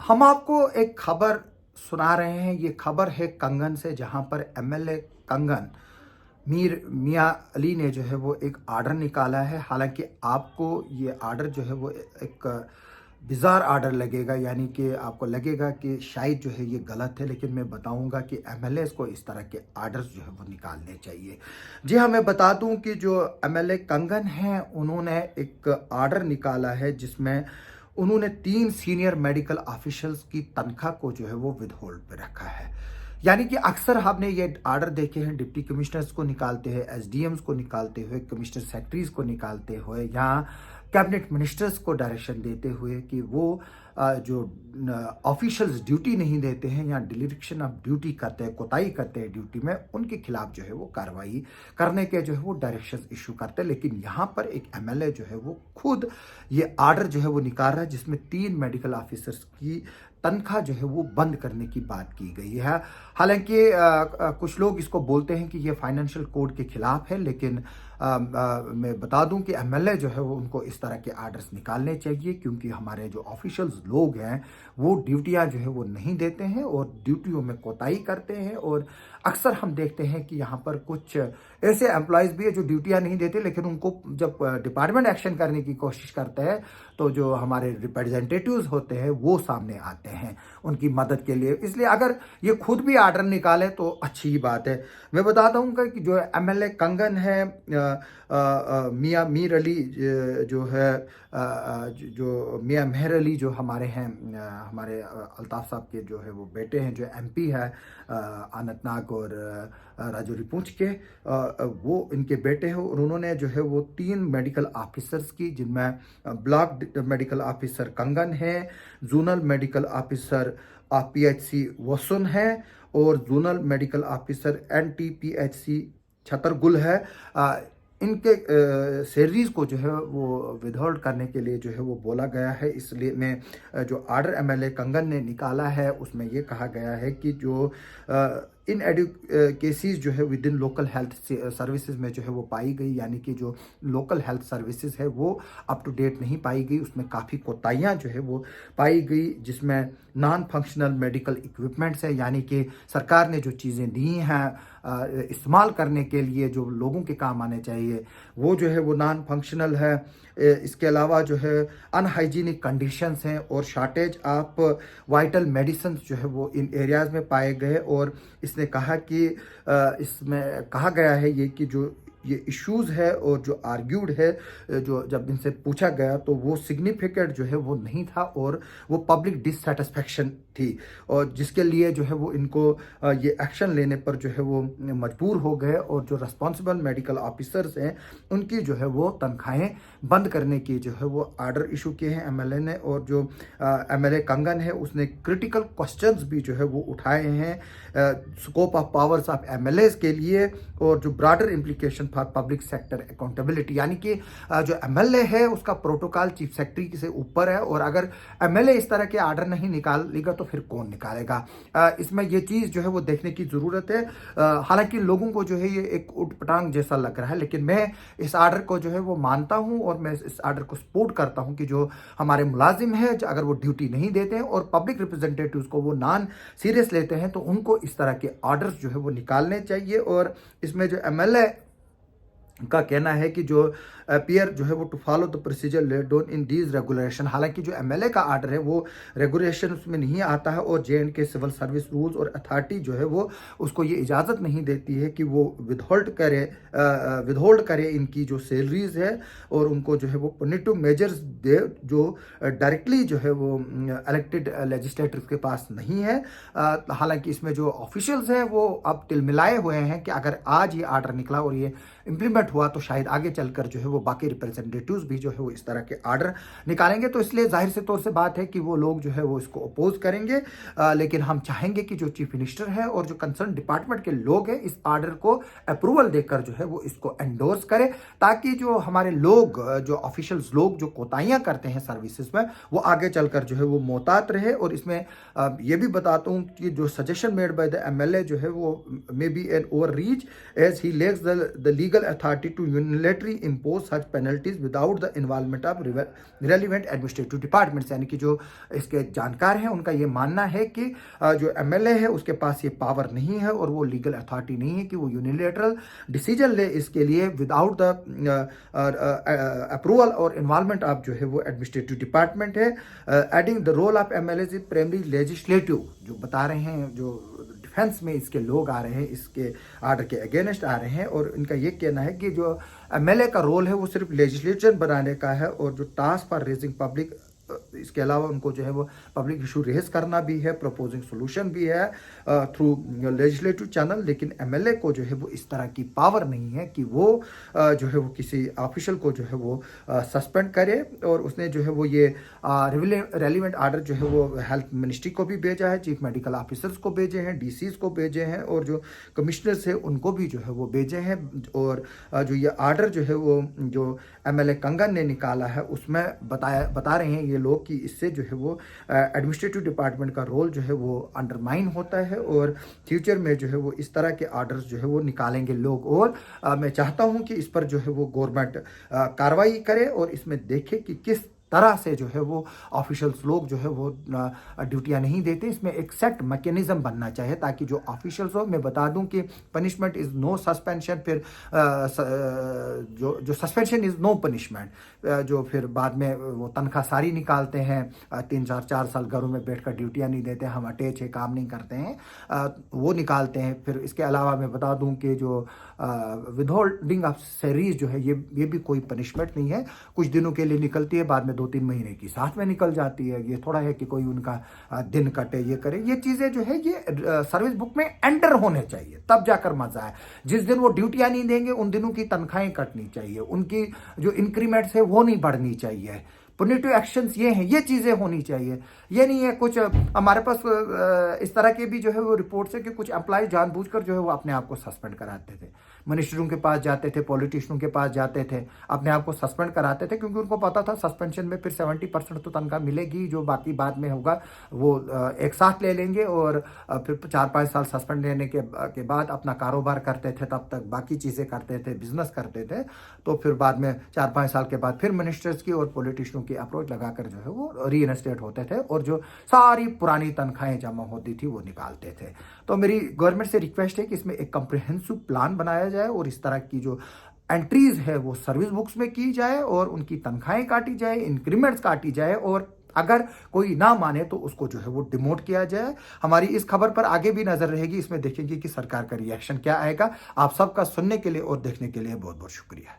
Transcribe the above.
हम आपको एक खबर सुना रहे हैं। ये खबर है कंगन से, जहां पर एमएलए कंगन मीर मियां अली ने जो है वो एक आर्डर निकाला है। हालांकि आपको ये आर्डर जो है वो एक बिज़ार आर्डर लगेगा, यानी कि आपको लगेगा कि शायद जो है ये गलत है, लेकिन मैं बताऊंगा कि एमएलएस को इस तरह के आर्डर्स जो है वो निकालने चाहिए। जी हाँ, मैं बता दूं कि जो एमएलए कंगन हैं उन्होंने एक आर्डर निकाला है जिसमें उन्होंने 3 सीनियर मेडिकल ऑफिशियल्स की तनख्वाह को जो है वो विद होल्ड पे रखा है। यानी कि अक्सर हमने ये आर्डर देखे हैं, डिप्टी कमिश्नर्स को निकालते हैं, एसडीएम्स को निकालते हुए, कमिश्नर सेक्रेटरीज को निकालते हुए, या कैबिनेट मिनिस्टर्स को डायरेक्शन देते हुए कि वो जो ऑफिशियल्स ड्यूटी नहीं देते हैं या डिलिक्शन ऑफ ड्यूटी करते हैं, कोताही करते हैं ड्यूटी में, उनके खिलाफ जो है वो कार्रवाई करने के जो है वो डायरेक्शंस इशू करते हैं। लेकिन यहाँ पर एक एमएलए जो है वो खुद ये आर्डर जो है वो निकाल रहा है जिसमें 3 मेडिकल ऑफिसर्स की तनख्वाह जो है वो बंद करने की बात की गई है। हालांकि कुछ लोग इसको बोलते हैं कि ये फाइनेंशियल कोड के खिलाफ है, लेकिन मैं बता दूं कि एमएलए जो है वो उनको इस तरह के आर्डर्स निकालने चाहिए, क्योंकि हमारे जो ऑफिशियल्स लोग हैं वो ड्यूटियां जो है वो नहीं देते हैं और ड्यूटियों में कोताही करते हैं। और अक्सर हम देखते हैं कि यहाँ पर कुछ ऐसे एम्प्लॉयज़ भी है जो ड्यूटियां नहीं देते, लेकिन उनको जब डिपार्टमेंट एक्शन करने की कोशिश करते हैं तो जो हमारे रिप्रेजेंटेटिव्स होते हैं वो सामने आते हैं उनकी मदद के लिए। इसलिए अगर ये खुद भी आर्डर निकाले तो अच्छी ही बात है। मैं बताता हूँ कि जो एमएलए कंगन है, मियां मीर अली जो है, जो मियां मेहर अली जो हमारे हैं, हमारे अल्ताफ साहब के जो है वो बेटे हैं, जो एमपी है अनंतनाग और राजौरी पूंछ के, वो इनके बेटे हैं। और उन्होंने जो है वो 3 मेडिकल ऑफिसर्स की, जिनमें ब्लॉक मेडिकल ऑफिसर कंगन है, जोनल मेडिकल ऑफिसर पीएचसी वसुन है और जोनल मेडिकल ऑफिसर एनटीपीएचसी छतरगुल है। इनके सैलरीज को जो है वो विदहोल्ड करने के लिए जो है वो बोला गया है। इसलिए में जो आर्डर एमएलए कंगन ने निकाला है उसमें ये कहा गया है कि जो इन केसेस जो है with in local health services में जो है वो पाई गई, यानी कि जो लोकल हेल्थ सर्विसेज है वो अप टू डेट नहीं पाई गई, उसमें काफ़ी कोताहियाँ जो है वो पाई गई, जिसमें नॉन फंक्शनल मेडिकल इक्विपमेंट्स है, यानी कि सरकार ने जो चीज़ें दी हैं इस्तेमाल करने के लिए जो लोगों के काम आने चाहिए वो जो है वो नॉन फंक्शनल है। इसके अलावा जो है अनहाइजीनिक कंडीशंस हैं और शॉर्टेज ऑफ वाइटल मेडिसिन जो है वो इन एरियाज़ में पाए गए। और इसने कहा कि इसमें कहा गया है ये कि जो ये इश्यूज है और जो आर्ग्यूड है, जो जब इनसे पूछा गया तो वो सिग्निफिकेंट जो है वो नहीं था और वो पब्लिक डिससेटिस्फैक्शन थी, और जिसके लिए जो है वो इनको ये एक्शन लेने पर जो है वो मजबूर हो गए। और जो रिस्पॉन्सिबल मेडिकल ऑफिसर्स हैं उनकी जो है वो तनख्वाहें बंद करने की जो है वो आर्डर इशू किए हैं एमएलए ने। और जो एमएलए कंगन है उसने क्रिटिकल क्वेश्चंस भी जो है वो उठाए हैं scope of powers of MLAs के लिए और जो broader implication for public sector accountability, यानी कि जो एमएलए है उसका प्रोटोकॉल चीफ सेक्रेटरी से ऊपर है, और अगर एमएलए इस तरह के आर्डर नहीं निकालेगा तो फिर कौन निकालेगा। इसमें ये चीज़ जो है वो देखने की ज़रूरत है। हालांकि लोगों को जो है ये एक उटपटांग जैसा लग रहा है, लेकिन मैं इस आर्डर को जो है वो मानता हूँ और मैं इस आर्डर को सपोर्ट करता हूँ कि जो हमारे मुलाजिम है अगर वो ड्यूटी नहीं देते हैं और पब्लिक रिप्रेजेंटेटिव्स को वो नॉन सीरियस लेते हैं तो उनको इस तरह के आर्डर्स जो है वो निकालने चाहिए। और इसमें जो एमएलए का कहना है कि जो अपीयर जो है वो to follow the procedure laid down in these regulation, हालांकि जो एमएलए का आर्डर है वो रेगुलेशन उसमें नहीं आता है और जेएंडके सिविल सर्विस रूल्स और अथॉरिटी जो है वो उसको ये इजाज़त नहीं देती है कि वो विदहोल्ड करे इनकी जो सैलरीज है और उनको जो है वो पनिटिव मेजर्स दे जो डायरेक्टली जो है वो इलेक्टेड लेजिस्लेटर्स के पास नहीं है। हालांकि इसमें जो ऑफिशियल्स हैं वो अब तिलमिलाए हुए हैं कि अगर आज ये आर्डर निकला और ये इम्प्लीमेंट हुआ तो शायद आगे चलकर जो है वो बाकी रिप्रेजेंटेटिव्स भी जो है वो इस तरह के आर्डर निकालेंगे। तो इसलिए जाहिर से तौर से बात है कि वो लोग जो है वो इसको अपोज करेंगे, लेकिन हम चाहेंगे कि जो चीफ मिनिस्टर है और जो कंसर्न डिपार्टमेंट के लोग हैं इस आर्डर को अप्रूवल देकर जो है वो इसको एंडोर्स करें, ताकि जो हमारे लोग, जो ऑफिशियल्स लोग जो कोताहियां करते हैं सर्विसेज में, वो आगे चलकर जो है वो मोहतात रहे। और इसमें ये भी बताता हूँ कि जो suggestion made by the MLA जो है वो may be an overreach as he lacks the legal legal authority to unilaterally impose such penalties without the involvement of relevant administrative departments. यानी कि जो इसके जानकार हैं उनका ये मानना है कि जो एमएलए है उसके पास ये पावर नहीं है और वो लीगल अथॉरिटी नहीं है कि वो यूनिलेटरल डिसीजन ले इसके लिए विदाउट द अप्रूवल और इन्वॉल्वमेंट ऑफ जो है वो एडमिनिस्ट्रेटिव डिपार्टमेंट है। Adding the role of MLA is primary legislative, जो बता रहे हैं जो डिफेंस में इसके लोग आ रहे हैं, इसके आर्डर के अगेंस्ट आ रहे हैं, और इनका ये कहना है कि जो एमएलए का रोल है वो सिर्फ लेजिस्लेशन बनाने का है और जो टास्क फॉर रेजिंग पब्लिक, इसके अलावा उनको जो है वो पब्लिक इशू रेज करना भी है, प्रपोजिंग सोल्यूशन भी है थ्रू लेजिस्लेटिव चैनल। लेकिन एमएलए को जो है वो इस तरह की पावर नहीं है कि वो जो है वो किसी ऑफिशियल को जो है वो सस्पेंड करे। और उसने जो है वो ये रेलिवेंट आर्डर जो है वो हेल्थ मिनिस्ट्री को भी भेजा है, चीफ मेडिकल ऑफिसर्स को भेजे हैं, डीसीज को भेजे हैं, और जो कमिश्नर्स है उनको भी जो है वो भेजे हैं। और जो ये आर्डर जो है वो जो एमएलए कंगन ने निकाला है उसमें बता रहे हैं ये लोग कि इससे जो है वो एडमिनिस्ट्रेटिव डिपार्टमेंट का रोल जो है वो अंडरमाइन होता है और फ्यूचर में जो है वो इस तरह के आर्डर्स जो है वो निकालेंगे लोग। और मैं चाहता हूं कि इस पर जो है वो गवर्नमेंट कार्रवाई करे और इसमें देखे कि किस तरह से जो है वो ऑफिशियल्स लोग जो है वो ड्यूटियां नहीं देते। इसमें एक सेट मैकेनिज्म बनना चाहिए ताकि जो ऑफिशियल्स हो, मैं बता दूं कि पनिशमेंट इज नो सस्पेंशन, फिर जो सस्पेंशन इज नो पनिशमेंट, जो फिर बाद में वो तनख्वाह सारी निकालते हैं, 3-4 साल घरों में बैठकर ड्यूटियां नहीं देते, हम अटैच है काम नहीं करते हैं, वो निकालते हैं। फिर इसके अलावा मैं बता दूं कि जो विदहोल्डिंग ऑफ सैलरीज जो है ये भी कोई पनिशमेंट नहीं है, कुछ दिनों के लिए निकलती है, बाद में 2-3 महीने की साथ में निकल जाती है। ये थोड़ा है कि कोई उनका दिन कटे, ये करे, ये चीजें जो है ये सर्विस बुक में एंटर होने चाहिए, तब जाकर मजा है। जिस दिन वो ड्यूटियां नहीं देंगे उन दिनों की तनख्वाहें कटनी चाहिए, उनकी जो इंक्रीमेंट्स है वो नहीं बढ़नी चाहिए, पॉजिटिव एक्शंस ये हैं, ये चीज़ें होनी चाहिए। ये नहीं है कुछ हमारे पास इस तरह के भी जो है वो रिपोर्ट्स है कि कुछ एम्प्लॉय जानबूझकर जो है वो अपने आप को सस्पेंड कराते थे, मिनिस्टरों के पास जाते थे, पॉलिटिशियनों के पास जाते थे, अपने आप को सस्पेंड कराते थे, क्योंकि उनको पता था सस्पेंशन में फिर 70% तो तनख्वाह मिलेगी, जो बाकी बाद में होगा वो एक साथ ले लेंगे और फिर 4-5 साल सस्पेंड लेने के बाद अपना कारोबार करते थे, तब तक बाकी चीज़ें करते थे, बिजनेस करते थे। तो फिर बाद में 4-5 साल के बाद फिर मिनिस्टर्स की और पॉलिटिशियनों की अप्रोच लगाकर जो है वो रीइंस्टेट होते थे और जो सारी पुरानी तनख्वाहें जमा होती थी वो निकालते थे। तो मेरी गवर्नमेंट से रिक्वेस्ट है कि इसमें एक कम्प्रिहेंसिव प्लान बनाया जाए और इस तरह की जो एंट्रीज है वो सर्विस बुक्स में की जाए और उनकी तनख्वाहें काटी जाए, इंक्रीमेंट्स काटी जाए, और अगर कोई ना माने तो उसको जो है वो डिमोट किया जाए। हमारी इस खबर पर आगे भी नजर रहेगी, इसमें देखेंगे कि सरकार का रिएक्शन क्या आएगा। आप सबका सुनने के लिए और देखने के लिए बहुत बहुत शुक्रिया।